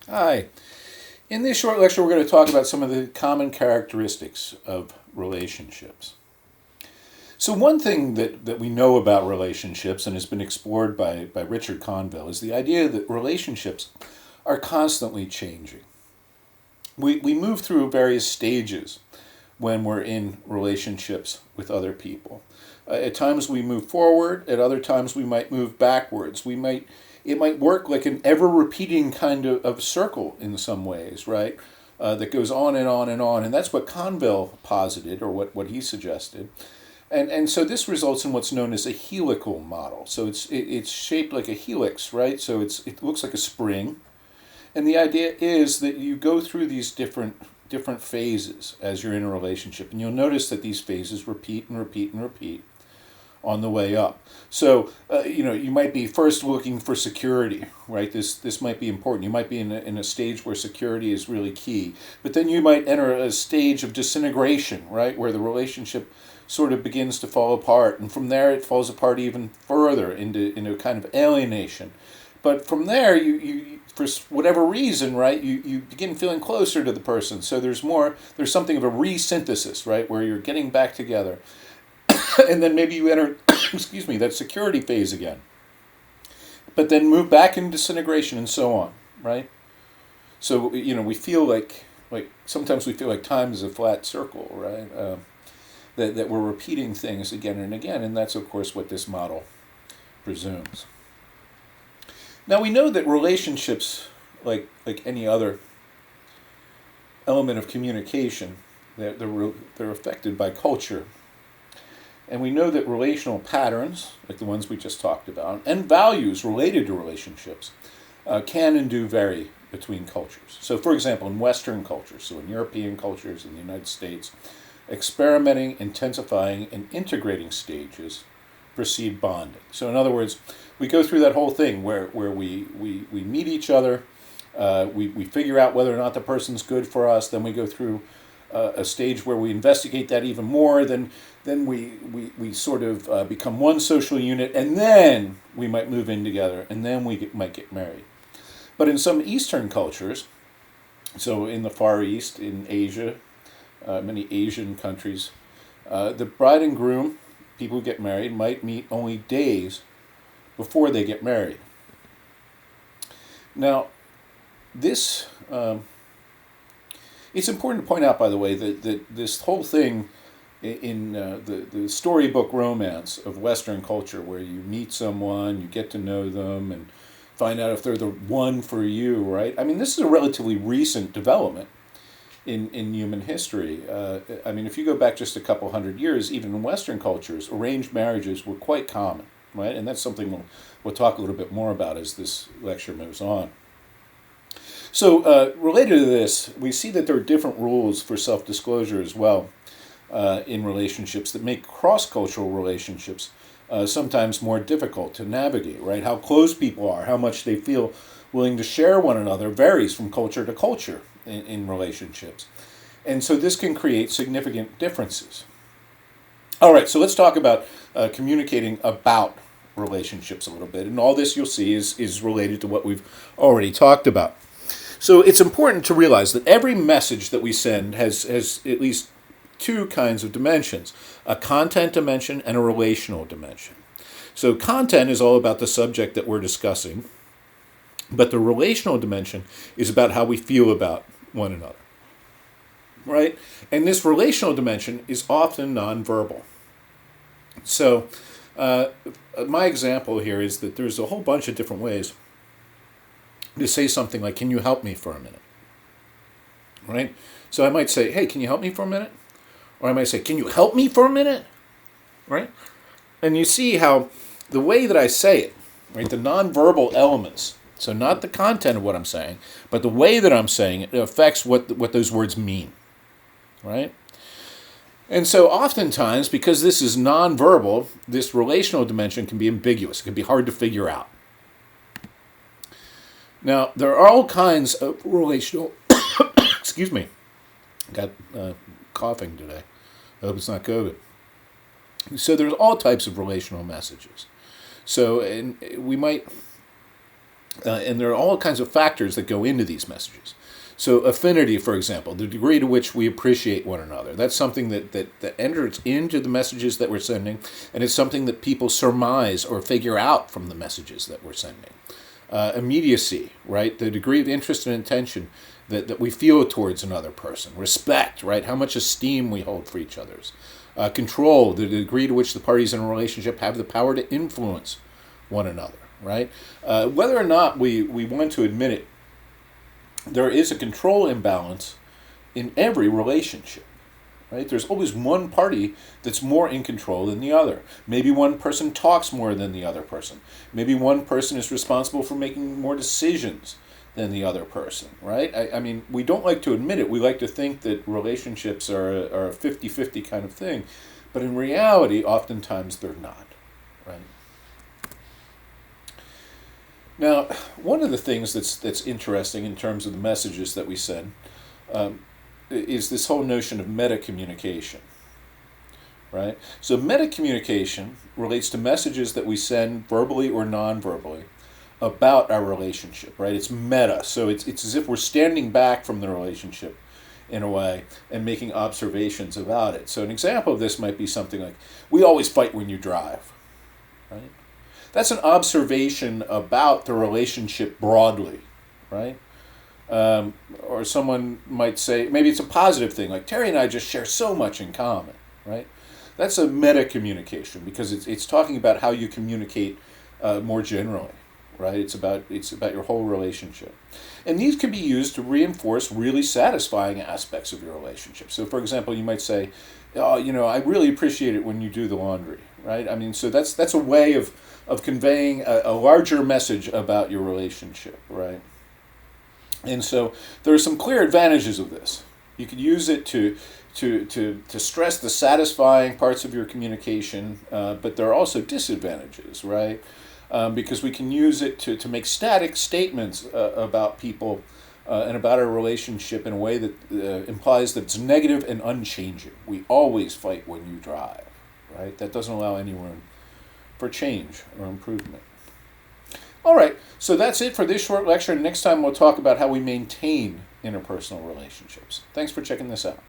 Hi. In this short lecture, we're going to talk about some of the common characteristics of relationships. So, one thing that we know about relationships and has been explored by Richard Conville is the idea that relationships are constantly changing. We move through various stages when we're in relationships with other people. At times we move forward, at other times we might move backwards. It might work like an ever repeating kind of circle in some ways, right? That goes on and on and on. And that's what Conville posited, or what he suggested. And so this results in what's known as a helical model. So it's shaped like a helix, right? So it looks like a spring. And the idea is that you go through these different phases as you're in a relationship. And you'll notice that these phases repeat and repeat and repeat on the way up. So, you might be first looking for security, right? This might be important. You might be in a stage where security is really key. But then you might enter a stage of disintegration, right? Where the relationship sort of begins to fall apart. And from there, it falls apart even further into kind of alienation. But from there, you for whatever reason, right, you begin feeling closer to the person. So there's something of a resynthesis, right, where you're getting back together. And then maybe you enter, excuse me, that security phase again. But then move back into disintegration and so on, right? So, we feel like sometimes we feel like time is a flat circle, right? That we're repeating things again and again, and that's, of course, what this model presumes. Now, we know that relationships, like any other element of communication, they're affected by culture. And we know that relational patterns, like the ones we just talked about, and values related to relationships can and do vary between cultures. So, for example, in Western cultures, so in European cultures, in the United States, experimenting, intensifying, and integrating stages precede bonding. So, in other words, we go through that whole thing where we meet each other, we figure out whether or not the person's good for us, then we go through a stage where we investigate that even more, then we sort of become one social unit, and then we might move in together, and then might get married. But in some Eastern cultures, so in the Far East, in Asia, many Asian countries, the bride and groom, people who get married, might meet only days before they get married. Now, this it's important to point out, by the way, that this whole thing in the storybook romance of Western culture, where you meet someone, you get to know them, and find out if they're the one for you, right? I mean, this is a relatively recent development in human history. I mean, if you go back just a couple hundred years, even in Western cultures, arranged marriages were quite common, right? And that's something we'll talk a little bit more about as this lecture moves on. So, related to this, we see that there are different rules for self-disclosure as well in relationships that make cross-cultural relationships sometimes more difficult to navigate, right? How close people are, how much they feel willing to share one another varies from culture to culture in relationships. And so this can create significant differences. All right, so let's talk about communicating about relationships a little bit. And all this you'll see is related to what we've already talked about. So it's important to realize that every message that we send has at least two kinds of dimensions, a content dimension and a relational dimension. So content is all about the subject that we're discussing, but the relational dimension is about how we feel about one another, right? And this relational dimension is often nonverbal. So my example here is that there's a whole bunch of different ways to say something like, can you help me for a minute? Right? So I might say, hey, can you help me for a minute? Or I might say, can you help me for a minute? Right? And you see how the way that I say it, right, the nonverbal elements, so not the content of what I'm saying, but the way that I'm saying it affects what those words mean. Right? And so oftentimes, because this is nonverbal, this relational dimension can be ambiguous. It can be hard to figure out. Now, there are all kinds of relational, excuse me, got coughing today. I hope it's not COVID. So there's all types of relational messages. So and we might And there are all kinds of factors that go into these messages. So affinity, for example, the degree to which we appreciate one another. That's something that enters into the messages that we're sending, and it's something that people surmise or figure out from the messages that we're sending. Immediacy, right? The degree of interest and attention that we feel towards another person. Respect, right? How much esteem we hold for each other's. Control, the degree to which the parties in a relationship have the power to influence one another, right? Whether or not we want to admit it, there is a control imbalance in every relationship, right? There's always one party that's more in control than the other. Maybe one person talks more than the other person. Maybe one person is responsible for making more decisions than the other person, right? I mean, we don't like to admit it. We like to think that relationships are a 50-50 kind of thing. But in reality, oftentimes they're not, right? Now, one of the things that's interesting in terms of the messages that we send is this whole notion of meta-communication, right? So meta-communication relates to messages that we send verbally or non-verbally about our relationship, right? It's meta, so it's as if we're standing back from the relationship in a way and making observations about it. So an example of this might be something like, "We always fight when you drive," right? That's an observation about the relationship broadly, right? Or someone might say, maybe it's a positive thing, like Terry and I just share so much in common, right? That's a meta-communication because it's talking about how you communicate more generally, right? It's about your whole relationship. And these can be used to reinforce really satisfying aspects of your relationship. So for example, you might say, "Oh, I really appreciate it when you do the laundry," right? I mean, so that's a way of conveying a larger message about your relationship, right? And so there are some clear advantages of this. You could use it to stress the satisfying parts of your communication, but there are also disadvantages, right? Because we can use it to make static statements about people and about our relationship in a way that implies that it's negative and unchanging. We always fight when you drive, right? That doesn't allow any room for change or improvement. All right, so that's it for this short lecture. Next time we'll talk about how we maintain interpersonal relationships. Thanks for checking this out.